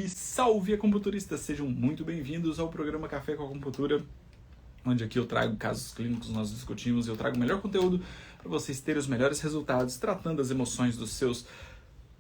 Salve acupunturistas, sejam muito bem-vindos ao programa Café com Acupuntura, onde aqui eu trago casos clínicos, nós discutimos e eu trago o melhor conteúdo para vocês terem os melhores resultados, tratando as emoções dos seus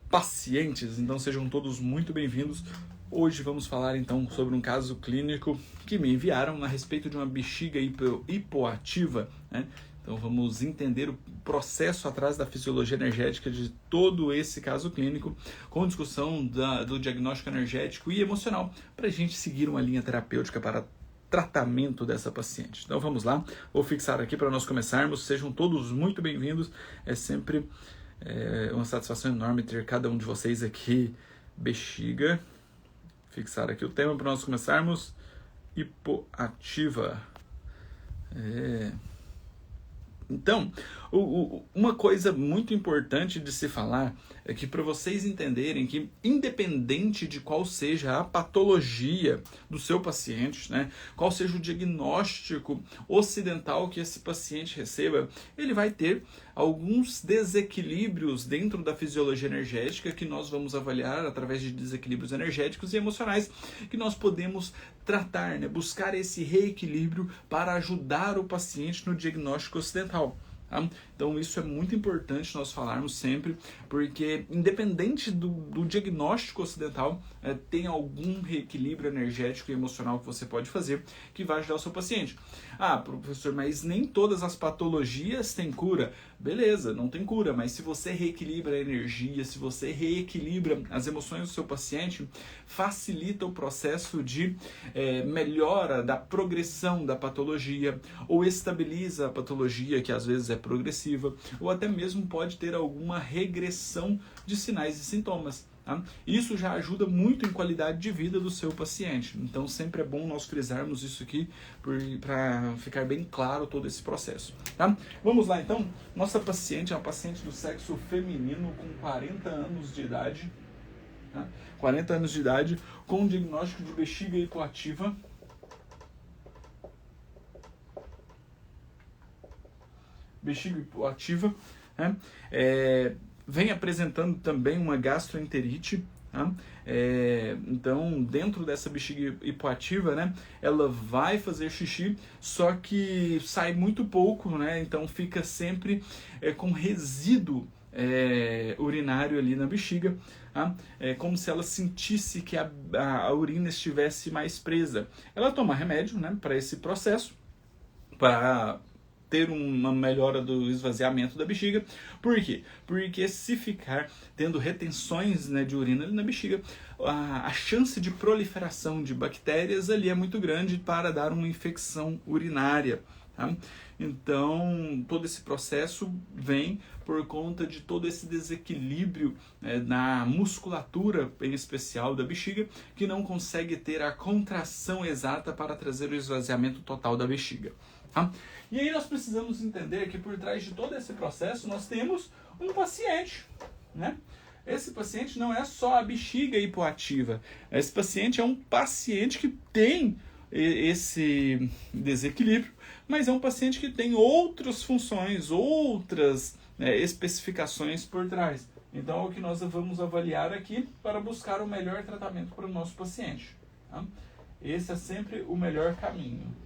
pacientes. Então sejam todos muito bem-vindos. Hoje vamos falar então sobre um caso clínico que me enviaram a respeito de uma bexiga hipoativa, né? Então vamos entender o processo atrás da fisiologia energética de todo esse caso clínico, com discussão do diagnóstico energético e emocional, para a gente seguir uma linha terapêutica para tratamento dessa paciente. Então vamos lá, vou fixar aqui para nós começarmos. Sejam todos muito bem-vindos, é sempre uma satisfação enorme ter cada um de vocês aqui. Bexiga, fixar aqui o tema para nós começarmos. Hipoativa. Então, uma coisa muito importante de se falar é que, para vocês entenderem que, independente de qual seja a patologia do seu paciente, né, qual seja o diagnóstico ocidental que esse paciente receba, ele vai ter alguns desequilíbrios dentro da fisiologia energética que nós vamos avaliar através de desequilíbrios energéticos e emocionais que nós podemos tratar, né, buscar esse reequilíbrio para ajudar o paciente no diagnóstico ocidental. Tá? Então isso é muito importante nós falarmos sempre, porque independente do diagnóstico ocidental, tem algum reequilíbrio energético e emocional que você pode fazer que vai ajudar o seu paciente. Ah, professor, mas nem todas as patologias têm cura. Beleza, não tem cura, mas se você reequilibra a energia, se você reequilibra as emoções do seu paciente, facilita o processo de melhora da progressão da patologia, ou estabiliza a patologia, que às vezes é progressiva, ou até mesmo pode ter alguma regressão de sinais e sintomas. Tá? Isso já ajuda muito em qualidade de vida do seu paciente. Então sempre é bom nós frisarmos isso aqui para ficar bem claro todo esse processo. Tá? Vamos lá então. Nossa paciente é uma paciente do sexo feminino com 40 anos de idade. Tá? 40 anos de idade, com diagnóstico de bexiga hipoativa. Bexiga hipoativa, né? Vem apresentando também uma gastroenterite. Tá? Então, dentro dessa bexiga hipoativa, né, ela vai fazer xixi, só que sai muito pouco, né? Então fica sempre com resíduo urinário ali na bexiga. Tá? É como se ela sentisse que a urina estivesse mais presa. Ela toma remédio, né, para esse processo, para ter uma melhora do esvaziamento da bexiga. Por quê? Porque se ficar tendo retenções, né, de urina ali na bexiga, a chance de proliferação de bactérias ali é muito grande para dar uma infecção urinária. Tá? Então, todo esse processo vem por conta de todo esse desequilíbrio na musculatura, em especial da bexiga, que não consegue ter a contração exata para trazer o esvaziamento total da bexiga. Tá? E aí nós precisamos entender que por trás de todo esse processo nós temos um paciente, né? Esse paciente não é só a bexiga hipoativa. Esse paciente é um paciente que tem esse desequilíbrio, mas é um paciente que tem outras funções, outras especificações por trás. Então é o que nós vamos avaliar aqui para buscar o melhor tratamento para o nosso paciente. Tá? Esse é sempre o melhor caminho.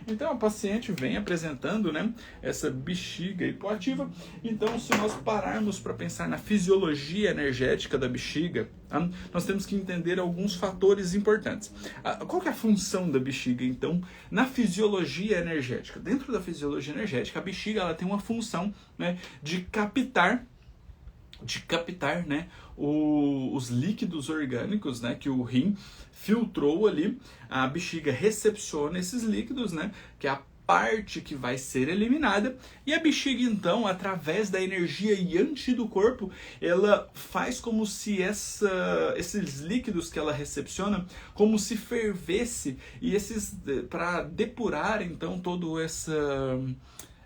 Então, a paciente vem apresentando, né, essa bexiga hipoativa. Então, se nós pararmos para pensar na fisiologia energética da bexiga, tá, nós temos que entender alguns fatores importantes. Qual que é a função da bexiga, então, na fisiologia energética? Dentro da fisiologia energética, a bexiga ela tem uma função, né, de captar, né, os líquidos orgânicos, né, que o rim filtrou ali. A bexiga recepciona esses líquidos, né, que é a parte que vai ser eliminada, e a bexiga então, através da energia iante do corpo, ela faz como se esses líquidos que ela recepciona, como se fervesse, e para depurar então toda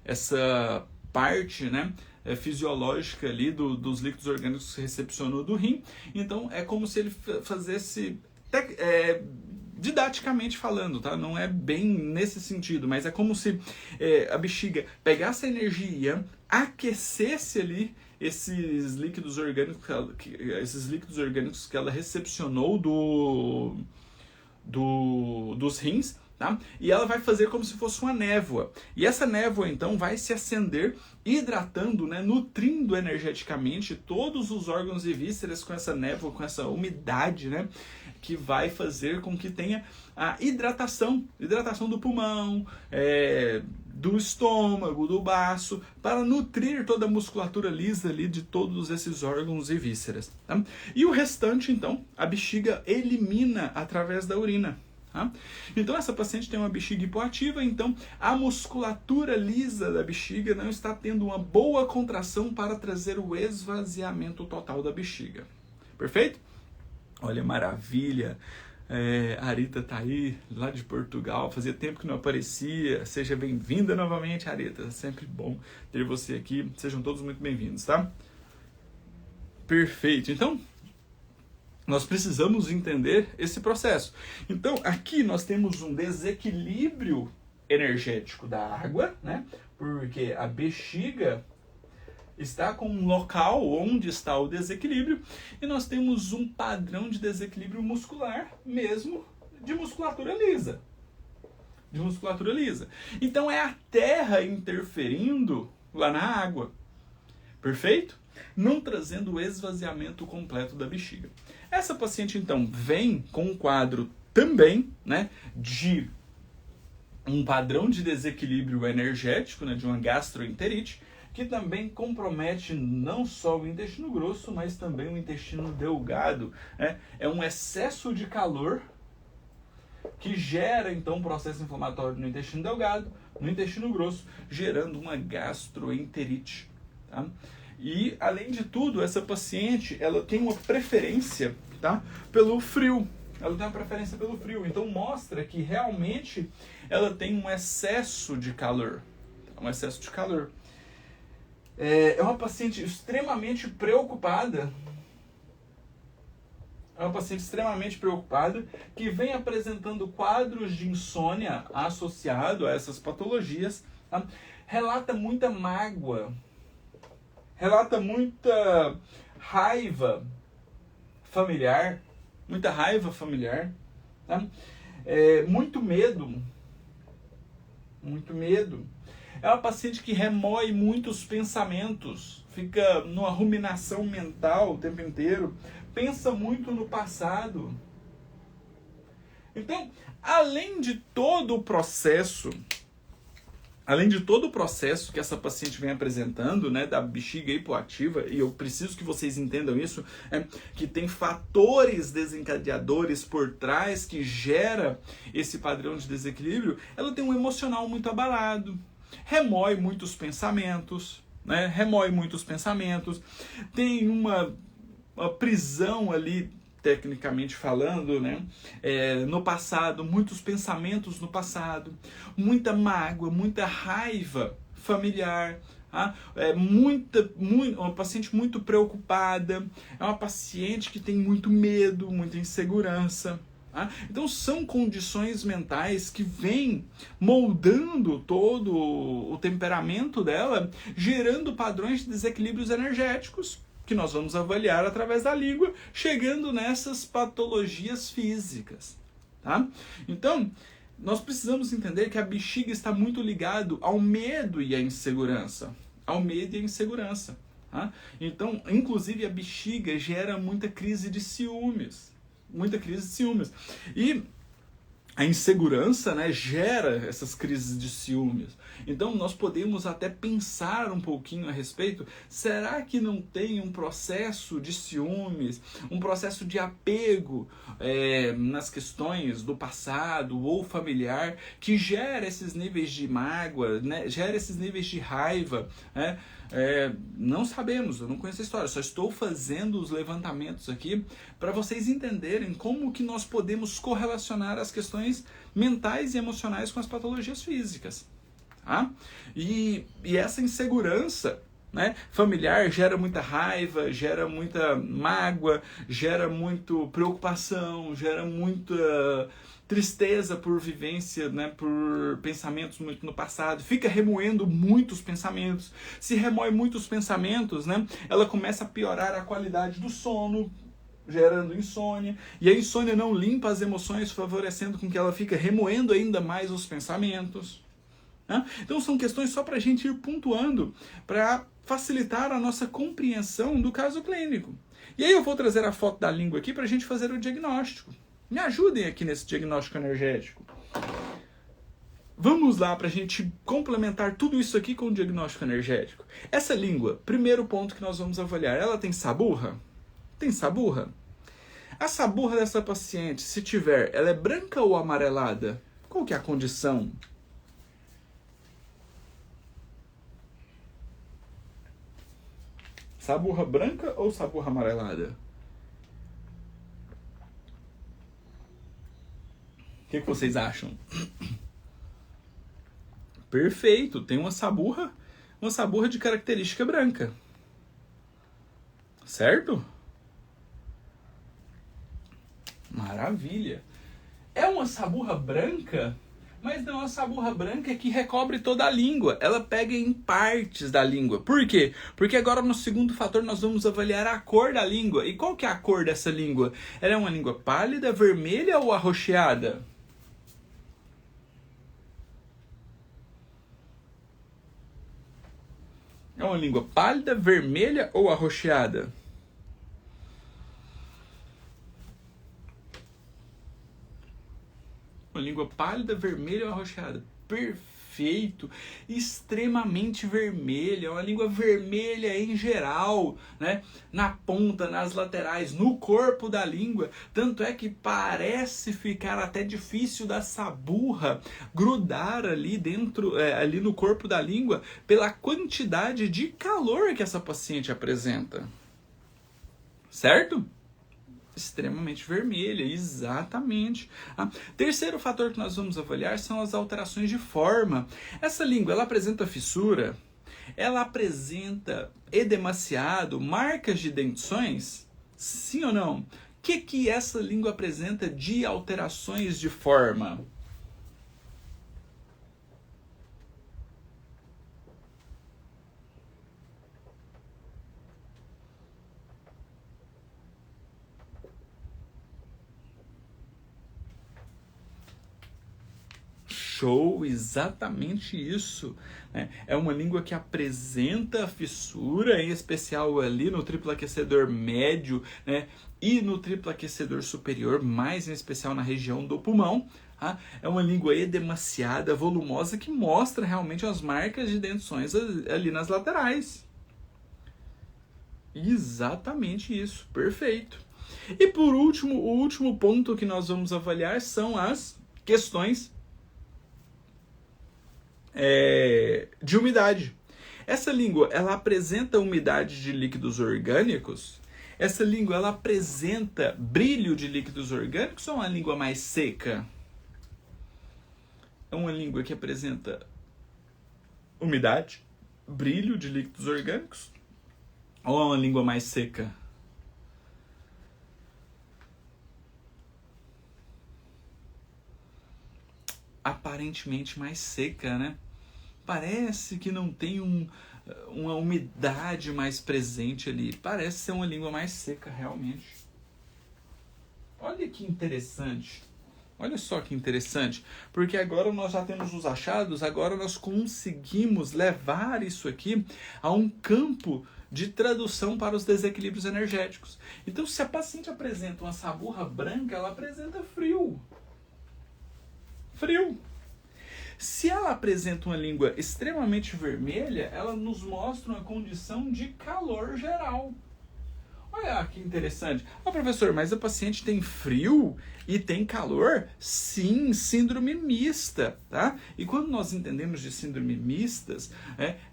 essa parte, né, fisiológica ali dos líquidos orgânicos que recepcionou do rim. Então é como se ele fizesse didaticamente falando, tá? Não é bem nesse sentido, mas é como se a bexiga pegasse a energia, aquecesse ali esses líquidos orgânicos que ela recepcionou dos rins, tá? E ela vai fazer como se fosse uma névoa. E essa névoa, então, vai se acender, hidratando, né, nutrindo energeticamente todos os órgãos e vísceras com essa névoa, com essa umidade, né, que vai fazer com que tenha a hidratação do pulmão, do estômago, do baço, para nutrir toda a musculatura lisa ali de todos esses órgãos e vísceras. Tá? E o restante, então, a bexiga elimina através da urina. Tá? Então essa paciente tem uma bexiga hipoativa, então a musculatura lisa da bexiga não está tendo uma boa contração para trazer o esvaziamento total da bexiga. Perfeito? Olha, maravilha! A Arita tá aí, lá de Portugal, fazia tempo que não aparecia. Seja bem-vinda novamente, Arita. É sempre bom ter você aqui. Sejam todos muito bem-vindos, tá? Perfeito. Então, nós precisamos entender esse processo. Então, aqui nós temos um desequilíbrio energético da água, né? Porque a bexiga está com um local onde está o desequilíbrio, e nós temos um padrão de desequilíbrio muscular, mesmo de musculatura lisa. Então é a terra interferindo lá na água. Perfeito? Não trazendo o esvaziamento completo da bexiga. Essa paciente, então, vem com um quadro também, né, de um padrão de desequilíbrio energético, né, de uma gastroenterite, que também compromete não só o intestino grosso, mas também o intestino delgado. Né? É um excesso de calor que gera, então, um processo inflamatório no intestino delgado, no intestino grosso, gerando uma gastroenterite. Tá? E, além de tudo, essa paciente ela tem uma preferência, tá, pelo frio. Então, mostra que realmente ela tem um excesso de calor. É uma paciente extremamente preocupada. Que vem apresentando quadros de insônia associado a essas patologias. Tá? Relata muita mágoa. Relata muita raiva familiar. Tá? Muito medo. É uma paciente que remói muitos pensamentos, fica numa ruminação mental o tempo inteiro, pensa muito no passado. Então, além de todo o processo que essa paciente vem apresentando, né, da bexiga hipoativa, e eu preciso que vocês entendam isso, que tem fatores desencadeadores por trás que gera esse padrão de desequilíbrio, ela tem um emocional muito abalado, remói muitos pensamentos, tem uma prisão ali, tecnicamente falando, né? No passado, muitos pensamentos no passado, muita mágoa, muita raiva familiar, uma paciente muito preocupada, é uma paciente que tem muito medo, muita insegurança. Então são condições mentais que vêm moldando todo o temperamento dela, gerando padrões de desequilíbrios energéticos, que nós vamos avaliar através da língua, chegando nessas patologias físicas. Tá? Então, nós precisamos entender que a bexiga está muito ligado ao medo e à insegurança. Tá? Então, inclusive, a bexiga gera muita crise de ciúmes. E a insegurança, né, gera essas crises de ciúmes. Então nós podemos até pensar um pouquinho a respeito, será que não tem um processo de ciúmes, um processo de apego nas questões do passado ou familiar, que gera esses níveis de mágoa, né, gera esses níveis de raiva, né? Não sabemos, eu não conheço a história, só estou fazendo os levantamentos aqui para vocês entenderem como que nós podemos correlacionar as questões mentais e emocionais com as patologias físicas. Tá? E essa insegurança, né, familiar gera muita raiva, gera muita mágoa, gera muito preocupação, gera muita tristeza por vivência, né, por pensamentos muito no passado, fica remoendo muitos pensamentos. Se remói muitos pensamentos, né, ela começa a piorar a qualidade do sono, gerando insônia, e a insônia não limpa as emoções, favorecendo com que ela fique remoendo ainda mais os pensamentos. Né? Então são questões só para a gente ir pontuando, para facilitar a nossa compreensão do caso clínico. E aí eu vou trazer a foto da língua aqui para a gente fazer o diagnóstico. Me ajudem aqui nesse diagnóstico energético. Vamos lá para a gente complementar tudo isso aqui com o diagnóstico energético. Essa língua, primeiro ponto que nós vamos avaliar, ela tem saburra? Tem saburra? A saburra dessa paciente, se tiver, ela é branca ou amarelada? Qual que é a condição? Saburra branca ou saburra amarelada? O que vocês acham? Perfeito, tem uma saburra de característica branca. Certo? Maravilha. É uma saburra branca, mas não é uma saburra branca que recobre toda a língua. Ela pega em partes da língua. Por quê? Porque agora no segundo fator nós vamos avaliar a cor da língua. E qual que é a cor dessa língua? Ela é uma língua pálida, vermelha ou arroxeada? É uma língua pálida, vermelha ou arroxeada? Uma língua pálida, vermelha ou arroxeada? Perfeito! Extremamente vermelha, uma língua vermelha em geral, né? Na ponta, nas laterais, no corpo da língua. Tanto é que parece ficar até difícil da saburra grudar ali dentro, ali no corpo da língua, pela quantidade de calor que essa paciente apresenta. Certo? Extremamente vermelha, exatamente. Terceiro fator que nós vamos avaliar são as alterações de forma. Essa língua, ela apresenta fissura? Ela apresenta edemaciado, marcas de dentições? Sim ou não? O que essa língua apresenta de alterações de forma? Show, exatamente isso. Né? É uma língua que apresenta fissura, em especial ali no triplo aquecedor médio, né? E no triplo aquecedor superior, mais em especial na região do pulmão. Tá? É uma língua edemaciada, volumosa, que mostra realmente as marcas de dentições ali nas laterais. Exatamente isso, perfeito. E por último, o último ponto que nós vamos avaliar são as questões de umidade. Essa língua, ela apresenta umidade de líquidos orgânicos? Essa língua, ela apresenta brilho de líquidos orgânicos ou é uma língua mais seca? É uma língua que apresenta umidade, brilho de líquidos orgânicos? Ou é uma língua mais seca? Aparentemente mais seca, né? Parece que não tem uma umidade mais presente ali. Parece ser uma língua mais seca, realmente. Olha que interessante. Olha só que interessante. Porque agora nós já temos os achados, agora nós conseguimos levar isso aqui a um campo de tradução para os desequilíbrios energéticos. Então, se a paciente apresenta uma saburra branca, ela apresenta frio. Frio. Se ela apresenta uma língua extremamente vermelha, ela nos mostra uma condição de calor geral. Olha que interessante. Professor, mas a paciente tem frio e tem calor? Sim, síndrome mista, tá? E quando nós entendemos de síndrome mistas,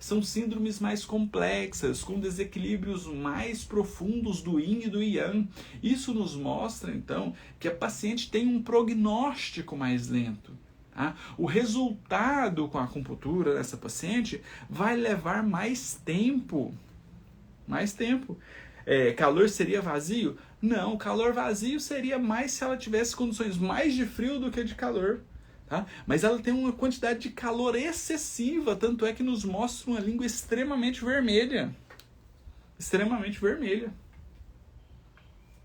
são síndromes mais complexas, com desequilíbrios mais profundos do yin e do yang. Isso nos mostra, então, que a paciente tem um prognóstico mais lento. Tá? O resultado com a acupuntura dessa paciente vai levar mais tempo. Mais tempo. Calor seria vazio? Não, calor vazio seria mais se ela tivesse condições mais de frio do que de calor. Tá? Mas ela tem uma quantidade de calor excessiva, tanto é que nos mostra uma língua extremamente vermelha. Extremamente vermelha.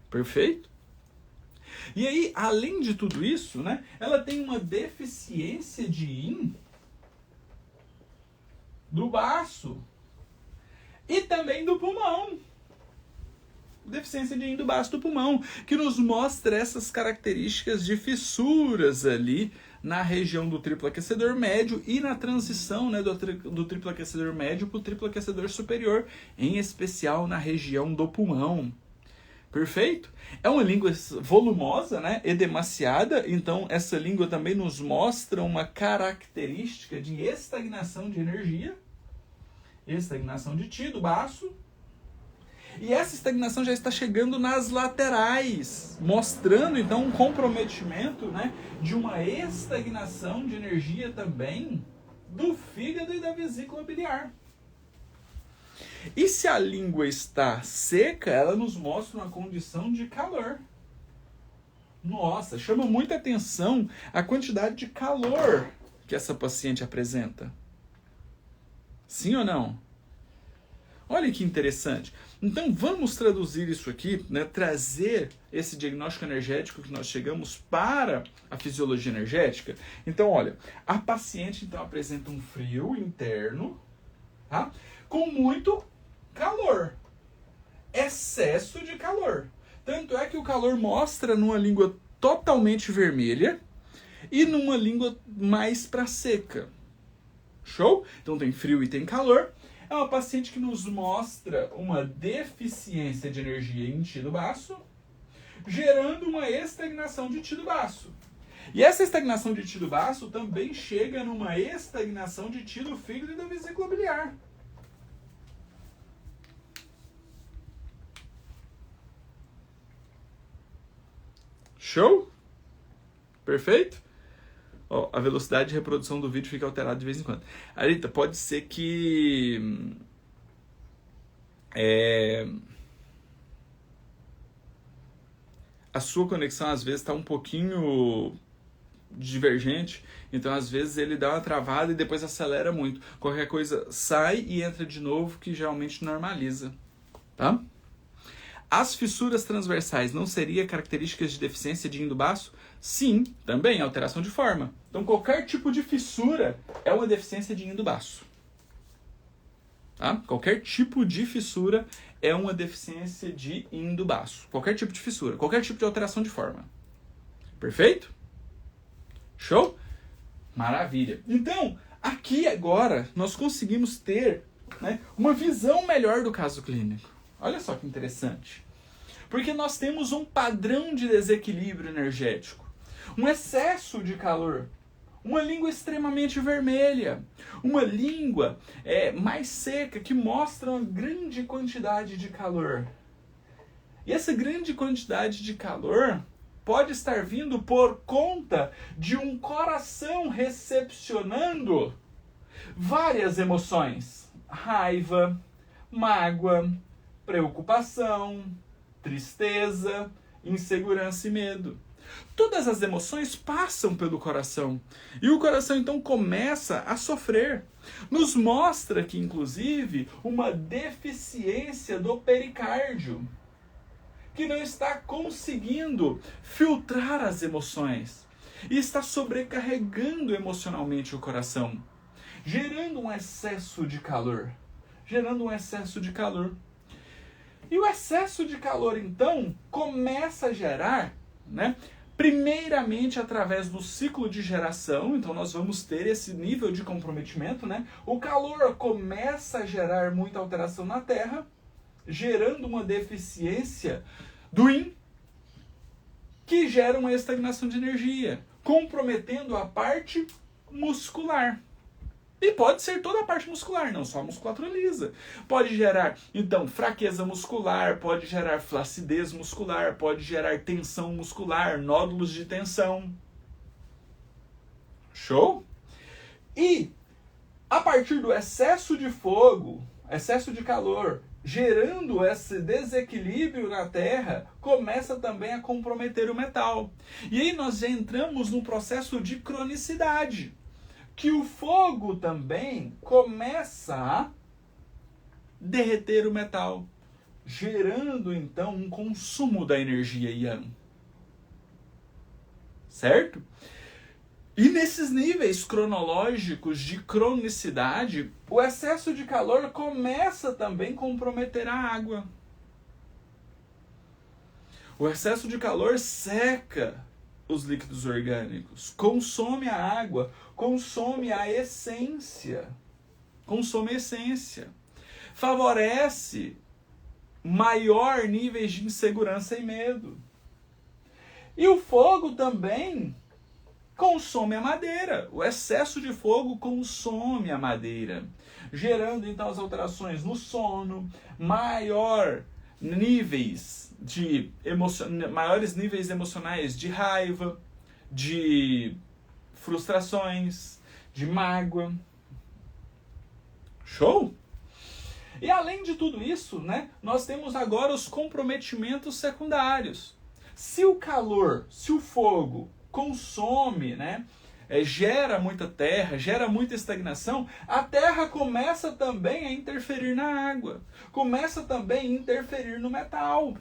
Perfeito? E aí, além de tudo isso, né, ela tem uma deficiência de Yin do baço e também do pulmão. Deficiência de Yin do baço do pulmão, que nos mostra essas características de fissuras ali na região do triplo aquecedor médio e na transição, né, do triplo aquecedor médio para o triplo aquecedor superior, em especial na região do pulmão. Perfeito? É uma língua volumosa, né, edemaciada, então essa língua também nos mostra uma característica de estagnação de energia, estagnação de Qi do baço. E essa estagnação já está chegando nas laterais, mostrando então um comprometimento, né, de uma estagnação de energia também do fígado e da vesícula biliar. E se a língua está seca, ela nos mostra uma condição de calor. Nossa, chama muita atenção a quantidade de calor que essa paciente apresenta. Sim ou não? Olha que interessante. Então vamos traduzir isso aqui, né, trazer esse diagnóstico energético que nós chegamos para a fisiologia energética. Então olha, a paciente então apresenta um frio interno, tá, com muito calor, excesso de calor. Tanto é que o calor mostra numa língua totalmente vermelha e numa língua mais para seca. Show? Então tem frio e tem calor. É uma paciente que nos mostra uma deficiência de energia em Qi do baço, gerando uma estagnação de Qi do baço. E essa estagnação de Qi do baço também chega numa estagnação de Qi do fígado e da vesícula biliar. Show? Perfeito? Ó, a velocidade de reprodução do vídeo fica alterada de vez em quando. Arita, pode ser que a sua conexão às vezes está um pouquinho divergente, então às vezes ele dá uma travada e depois acelera muito. Qualquer coisa sai e entra de novo, que geralmente normaliza, tá? As fissuras transversais não seriam características de deficiência de Yin do baço? Sim, também, alteração de forma. Então qualquer tipo de fissura é uma deficiência de Yin do baço. Tá? Qualquer tipo de fissura é uma deficiência de Yin do baço. Qualquer tipo de fissura, qualquer tipo de alteração de forma. Perfeito? Show? Maravilha. Então, aqui agora nós conseguimos ter, né, uma visão melhor do caso clínico. Olha só que interessante. Porque nós temos um padrão de desequilíbrio energético, um excesso de calor, uma língua extremamente vermelha, uma língua mais seca que mostra uma grande quantidade de calor. E essa grande quantidade de calor pode estar vindo por conta de um coração recepcionando várias emoções: raiva, mágoa, preocupação, tristeza, insegurança e medo. Todas as emoções passam pelo coração. E o coração então começa a sofrer. Nos mostra que, inclusive, uma deficiência do pericárdio, que não está conseguindo filtrar as emoções e está sobrecarregando emocionalmente o coração, gerando um excesso de calor. E o excesso de calor, então, começa a gerar, né, primeiramente através do ciclo de geração. Então nós vamos ter esse nível de comprometimento, né? O calor começa a gerar muita alteração na Terra, gerando uma deficiência do Yin, que gera uma estagnação de energia, comprometendo a parte muscular. E pode ser toda a parte muscular, não só a musculatura lisa. Pode gerar, então, fraqueza muscular, pode gerar flacidez muscular, pode gerar tensão muscular, nódulos de tensão. Show? E a partir do excesso de fogo, excesso de calor, gerando esse desequilíbrio na Terra, começa também a comprometer o metal. E aí nós já entramos num processo de cronicidade, que o fogo também começa a derreter o metal, gerando então um consumo da energia Yang. Certo? E nesses níveis cronológicos de cronicidade, o excesso de calor começa também a comprometer a água. O excesso de calor seca os líquidos orgânicos, consome a água, consome a essência. Consome a essência. Favorece maior níveis de insegurança e medo. E o fogo também consome a madeira. O excesso de fogo consome a madeira, gerando então as alterações no sono, maiores níveis emocionais de raiva, de frustrações, de mágoa. Show? E além de tudo isso, né, nós temos agora os comprometimentos secundários. Se o calor, se o fogo consome, né, gera muita terra, gera muita estagnação, a terra começa também a interferir na água, começa também a interferir no metal.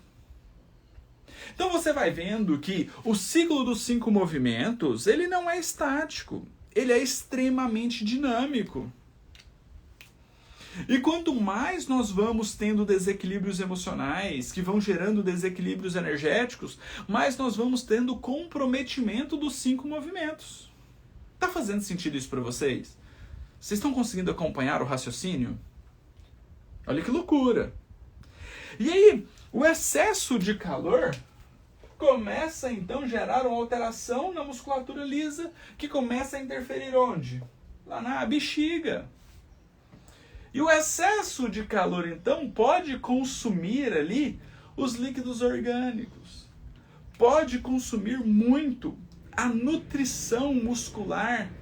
Então você vai vendo que o ciclo dos 5 movimentos, ele não é estático, ele é extremamente dinâmico. E quanto mais nós vamos tendo desequilíbrios emocionais, que vão gerando desequilíbrios energéticos, mais nós vamos tendo comprometimento dos 5 movimentos. Tá fazendo sentido isso para vocês? Vocês estão conseguindo acompanhar o raciocínio? Olha que loucura! E aí, o excesso de calor começa então a gerar uma alteração na musculatura lisa, que começa a interferir onde? Lá na bexiga. E o excesso de calor, então, pode consumir ali os líquidos orgânicos. Pode consumir muito a nutrição muscular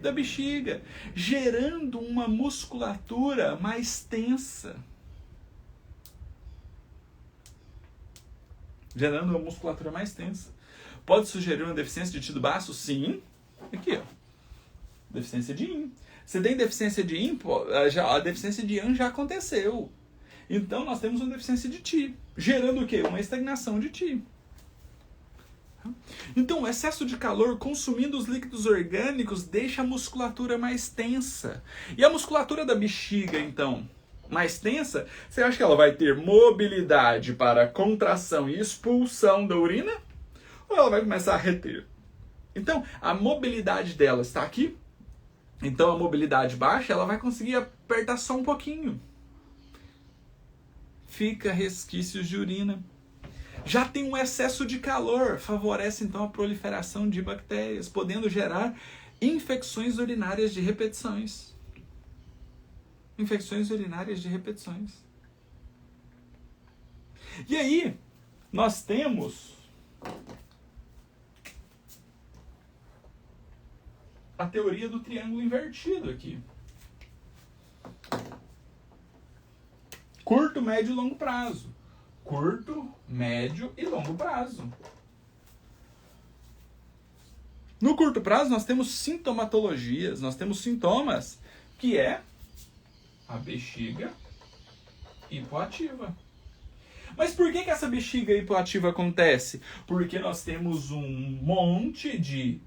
da bexiga, gerando uma musculatura mais tensa. Gerando uma musculatura mais tensa. Pode sugerir uma deficiência de tecido baço? Sim. Aqui, ó. Deficiência de Yin. Se tem deficiência de Yin, a deficiência de Yang já aconteceu. Então nós temos uma deficiência de Qi, gerando o quê? Uma estagnação de Qi. Então o excesso de calor consumindo os líquidos orgânicos deixa a musculatura mais tensa. E a musculatura da bexiga, então, mais tensa, você acha que ela vai ter mobilidade para contração e expulsão da urina? Ou ela vai começar a reter? Então a mobilidade dela está aqui. Então a mobilidade baixa, ela vai conseguir apertar só um pouquinho. Fica resquícios de urina. Já tem um excesso de calor, favorece então a proliferação de bactérias, podendo gerar infecções urinárias de repetições. Infecções urinárias de repetições. E aí, nós temos a teoria do triângulo invertido aqui. Curto, médio e longo prazo. Curto, médio e longo prazo. No curto prazo, nós temos sintomatologias, nós temos sintomas, que é a bexiga hipoativa. Mas por que essa bexiga hipoativa acontece? Porque nós temos um monte de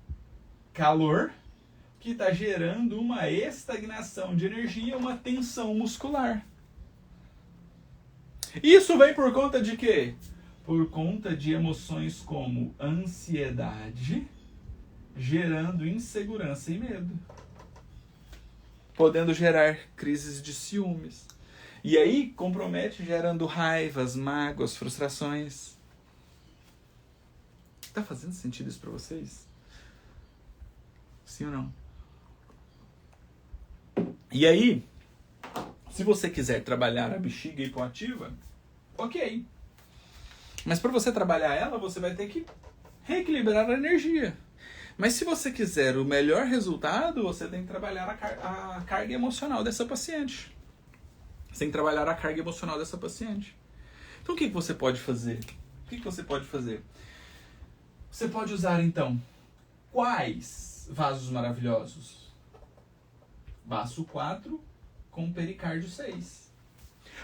calor que está gerando uma estagnação de energia, uma tensão muscular. Isso vem por conta de quê? Por conta de emoções como ansiedade, gerando insegurança e medo, podendo gerar crises de ciúmes. E aí compromete gerando raivas, mágoas, frustrações. Tá fazendo sentido isso para vocês? Sim ou não? E aí, se você quiser trabalhar a bexiga hipoativa, ok. Mas para você trabalhar ela, você vai ter que reequilibrar a energia. Mas se você quiser o melhor resultado, você tem que trabalhar a carga emocional dessa paciente. Você tem que trabalhar a carga emocional dessa paciente. Então o que você pode fazer? O que você pode fazer? Você pode usar então quais vasos maravilhosos? Baço 4 com pericárdio 6.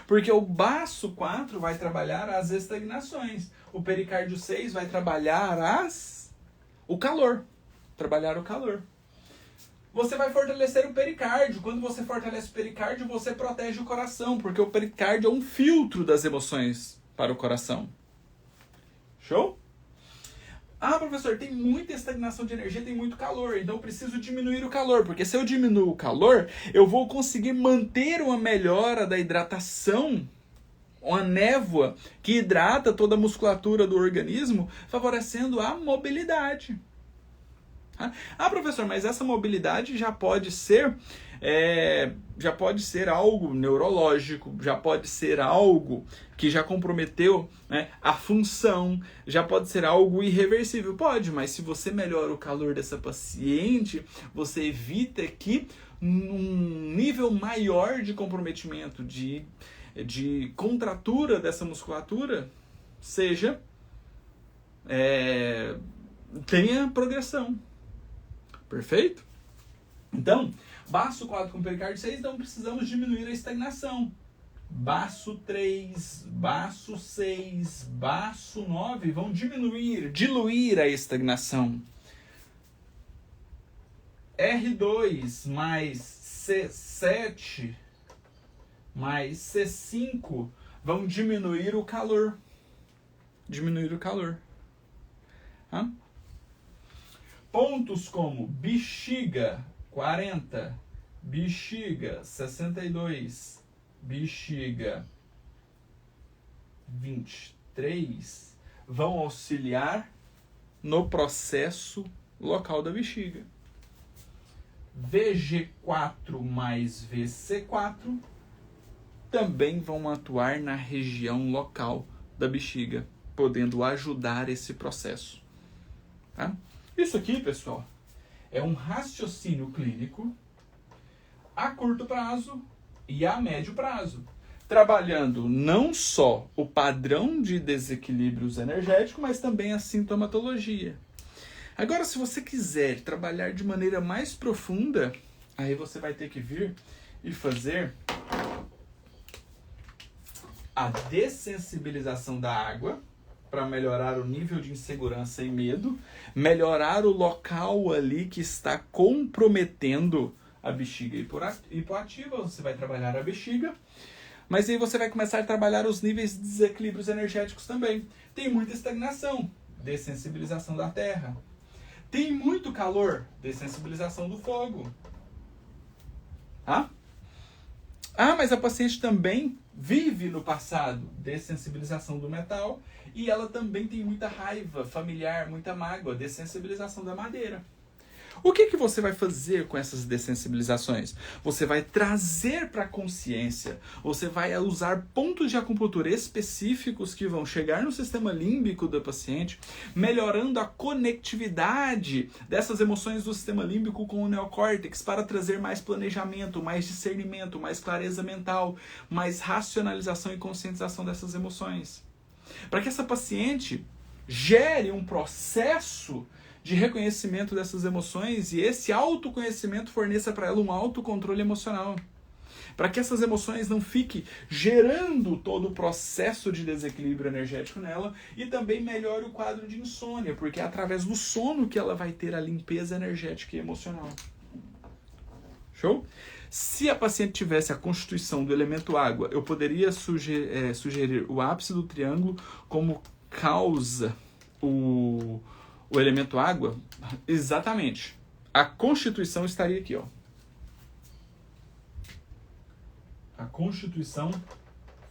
Porque o baço 4 vai trabalhar as estagnações. O pericárdio 6 vai trabalhar o calor. Trabalhar o calor. Você vai fortalecer o pericárdio. Quando você fortalece o pericárdio, você protege o coração, porque o pericárdio é um filtro das emoções para o coração. Show? Ah, professor, tem muita estagnação de energia, tem muito calor, então eu preciso diminuir o calor, porque se eu diminuir o calor, eu vou conseguir manter uma melhora da hidratação, uma névoa que hidrata toda a musculatura do organismo, favorecendo a mobilidade. Ah, professor, mas essa mobilidade já pode ser algo neurológico, já pode ser algo que já comprometeu, né, a função, já pode ser algo irreversível. Pode, mas se você melhora o calor dessa paciente, você evita que num nível maior de comprometimento, de contratura dessa musculatura, tenha progressão. Perfeito? Então, baço 4 com pericárdio 6, então precisamos diminuir a estagnação. Baço 3, baço 6, baço 9 vão diluir a estagnação. R2 mais C7 mais C5 vão diminuir o calor. Tá? Pontos como bexiga 40, bexiga 62, bexiga 23 vão auxiliar no processo local da bexiga. VG4 mais VC4 também vão atuar na região local da bexiga, podendo ajudar esse processo. Tá? Isso aqui, pessoal, é um raciocínio clínico a curto prazo e a médio prazo, trabalhando não só o padrão de desequilíbrios energéticos, mas também a sintomatologia. Agora, se você quiser trabalhar de maneira mais profunda, aí você vai ter que vir e fazer a dessensibilização da água, para melhorar o nível de insegurança e medo, melhorar o local ali que está comprometendo a bexiga hipoativa, você vai trabalhar a bexiga, mas aí você vai começar a trabalhar os níveis de desequilíbrios energéticos também. Tem muita estagnação, dessensibilização da terra. Tem muito calor, dessensibilização do fogo. Ah, mas a paciente também vive no passado, dessensibilização do metal, e ela também tem muita raiva familiar, muita mágoa, dessensibilização da madeira. O que você vai fazer com essas dessensibilizações? Você vai trazer para a consciência, você vai usar pontos de acupuntura específicos que vão chegar no sistema límbico da paciente, melhorando a conectividade dessas emoções do sistema límbico com o neocórtex para trazer mais planejamento, mais discernimento, mais clareza mental, mais racionalização e conscientização dessas emoções. Para que essa paciente gere um processo de reconhecimento dessas emoções e esse autoconhecimento forneça para ela um autocontrole emocional. Para que essas emoções não fiquem gerando todo o processo de desequilíbrio energético nela e também melhore o quadro de insônia, porque é através do sono que ela vai ter a limpeza energética e emocional. Show? Se a paciente tivesse a constituição do elemento água, eu poderia sugerir o ápice do triângulo como causa o elemento água? Exatamente. A constituição estaria aqui, ó. A constituição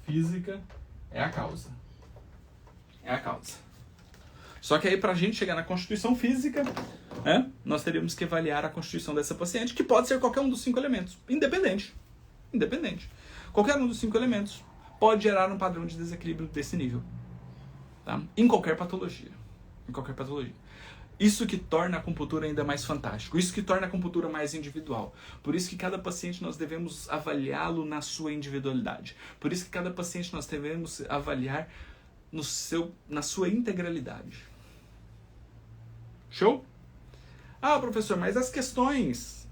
física é a causa. Só que aí, para a gente chegar na constituição física, né, nós teríamos que avaliar a constituição dessa paciente, que pode ser qualquer um dos 5 elementos. Independente. Qualquer um dos 5 elementos pode gerar um padrão de desequilíbrio desse nível. Tá? Em qualquer patologia. Isso que torna a acupuntura ainda mais fantástico, isso que torna a acupuntura mais individual. Por isso que cada paciente nós devemos avaliá-lo na sua individualidade. Por isso que cada paciente nós devemos avaliar na sua integralidade. Show? Ah, professor, mas as questões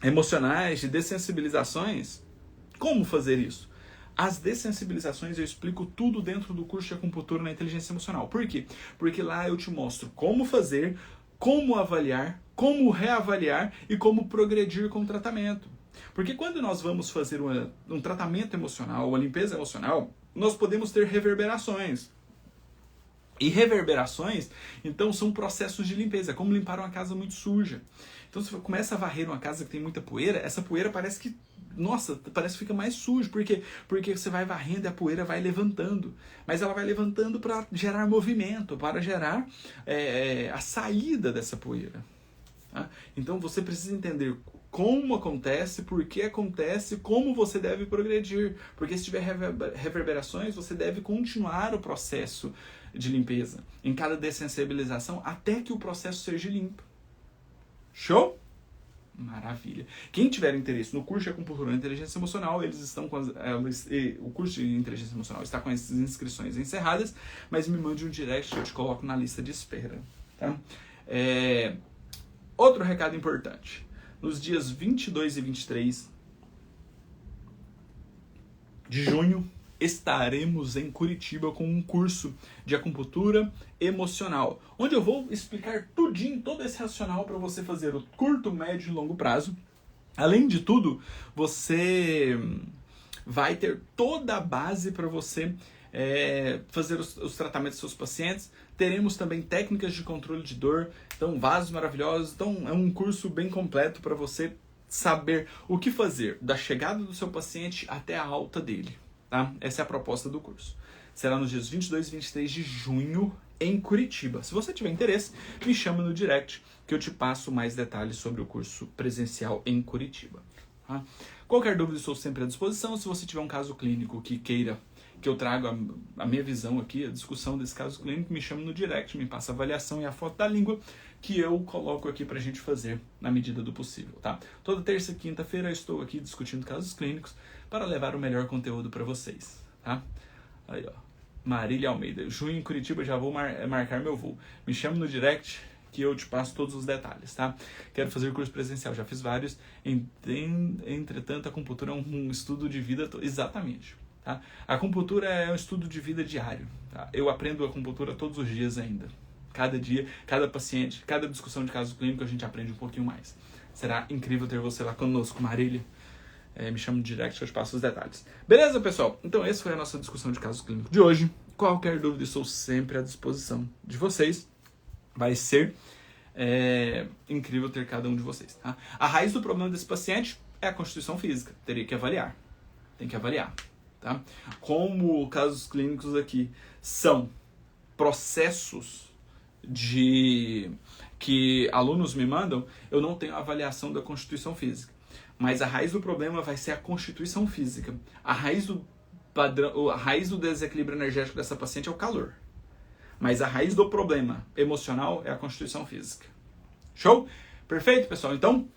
emocionais, de dessensibilizações, como fazer isso? As dessensibilizações eu explico tudo dentro do curso de acupuntura na inteligência emocional. Por quê? Porque lá eu te mostro como fazer, como avaliar, como reavaliar e como progredir com o tratamento. Porque quando nós vamos fazer um tratamento emocional, uma limpeza emocional, nós podemos ter reverberações. E reverberações, então, são processos de limpeza, como limpar uma casa muito suja. Então, se você começa a varrer uma casa que tem muita poeira, essa poeira parece que, nossa, parece que fica mais sujo. Por quê? Porque você vai varrendo e a poeira vai levantando. Mas ela vai levantando para gerar movimento, para gerar a saída dessa poeira. Tá? Então, você precisa entender como acontece, por que acontece, como você deve progredir. Porque se tiver reverberações, você deve continuar o processo de limpeza em cada dessensibilização até que o processo seja limpo. Show? Maravilha. Quem tiver interesse no curso de acupuntura e inteligência emocional, eles estão com o curso de inteligência emocional está com as inscrições encerradas, mas me mande um direct, eu te coloco na lista de espera. Tá? Outro recado importante. Nos dias 22 e 23 de junho, estaremos em Curitiba com um curso de acupuntura emocional, onde eu vou explicar tudinho, todo esse racional para você fazer o curto, médio e longo prazo. Além de tudo, você vai ter toda a base para você fazer os tratamentos dos seus pacientes. Teremos também técnicas de controle de dor, então vasos maravilhosos. Então é um curso bem completo para você saber o que fazer da chegada do seu paciente até a alta dele. Tá? Essa é a proposta do curso. Será nos dias 22 e 23 de junho em Curitiba. Se você tiver interesse, me chama no direct que eu te passo mais detalhes sobre o curso presencial em Curitiba. Tá? Qualquer dúvida, estou sempre à disposição. Se você tiver um caso clínico que queira que eu traga a minha visão aqui, a discussão desse caso clínico, me chama no direct, me passa a avaliação e a foto da língua que eu coloco aqui pra gente fazer na medida do possível, tá? Toda terça e quinta-feira eu estou aqui discutindo casos clínicos para levar o melhor conteúdo para vocês, tá? Aí, ó. Marília Almeida. Junho em Curitiba, já vou marcar meu voo. Me chama no direct que eu te passo todos os detalhes, tá? Quero fazer curso presencial, já fiz vários. Entretanto, a acupuntura é um estudo de vida... Exatamente. Tá? A acupuntura é um estudo de vida diário. Tá? Eu aprendo a acupuntura todos os dias ainda. Cada dia, cada paciente, cada discussão de caso clínico a gente aprende um pouquinho mais. Será incrível ter você lá conosco, Marília. Me chama no direct que eu te passo os detalhes. Beleza, pessoal? Então essa foi a nossa discussão de caso clínico de hoje. Qualquer dúvida, estou sempre à disposição de vocês. Vai ser incrível ter cada um de vocês. Tá? A raiz do problema desse paciente é a constituição física. Teria que avaliar. Tem que avaliar. Tá? Como casos clínicos aqui são processos que alunos me mandam, eu não tenho avaliação da constituição física. Mas a raiz do problema vai ser a constituição física. A raiz do desequilíbrio energético dessa paciente é o calor. Mas a raiz do problema emocional é a constituição física. Show? Perfeito, pessoal? Então,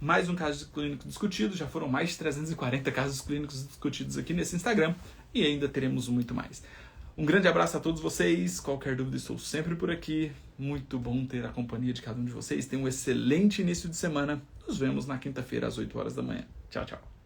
mais um caso clínico discutido. Já foram mais de 340 casos clínicos discutidos aqui nesse Instagram. E ainda teremos muito mais. Um grande abraço a todos vocês. Qualquer dúvida, estou sempre por aqui. Muito bom ter a companhia de cada um de vocês. Tenham um excelente início de semana. Nos vemos na quinta-feira às 8 horas da manhã. Tchau, tchau.